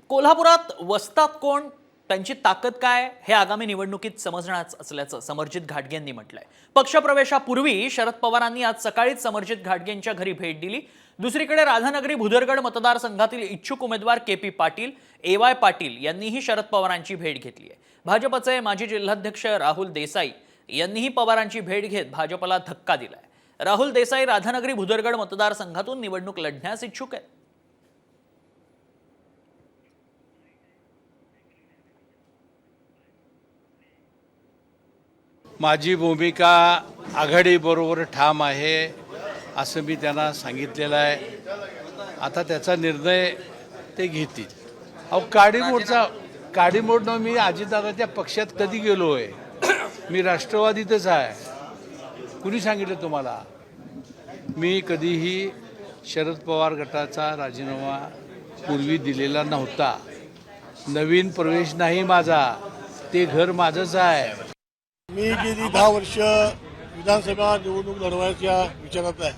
कोल्हापुरात वसतात कोण, त्यांची ताकद काय हे आगामी निवडणुकीत समजणार असल्याचं समर्जित घाटगेंनी म्हटलंय। पक्षप्रवेशापूर्वी शरद पवारांनी आज सकाळीच समर्जित घाटगेंच्या घरी भेट दिली। दुसरीकडे राधानगरी भुदरगड मतदारसंघातील इच्छुक उमेदवार के.पी. पाटील, ए.वाय. पाटील यांनीही शरद पवारांची भेट घेतली आहे। भाजपचे माजी जिल्हाध्यक्ष राहुल देसाई यांनीही पवारांची भेट घेत भाजपला धक्का दिलाय। राहुल देसाई राधानगरी भुदरगड मतदारसंघातून निवडणूक लढण्यास इच्छुक आहेत। माझी भूमिका आघाडीबरोबर ठाम आहे असं मी त्यांना सांगितलेलं आहे। आता त्याचा निर्णय ते घेतील। अहो काडीमोडनं मी अजितदादाच्या पक्षात कधी गेलो आहे? मी राष्ट्रवादीतच आहे। कुणी सांगितलं तुम्हाला? मी कधीही शरद पवार गटाचा राजीनामा पूर्वी दिलेला नव्हता। नवीन प्रवेश नाही माझा, ते घर माझंच आहे। मी गेली 10 वर्ष विधानसभा निवडणूक लढवायच्या विचारात आहे।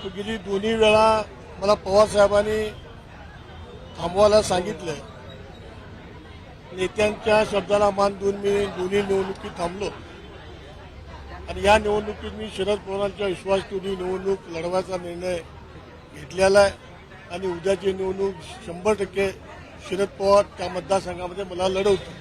तो गेली दोन्ही वेळा मला पवारसाहेबांनी थांबवायला सांगितलं। नेत्यांच्या शब्दाला मान देऊन मी दोन्ही निवडणुकीत थांबलो आणि या निवडणुकीत मी शरद पवारांच्या विश्वास ठेवून निवडणूक लढवायचा निर्णय घेतलेला आहे आणि उद्याची निवडणूक 100% शरद पवार त्या मतदारसंघामध्ये मला लढवतील।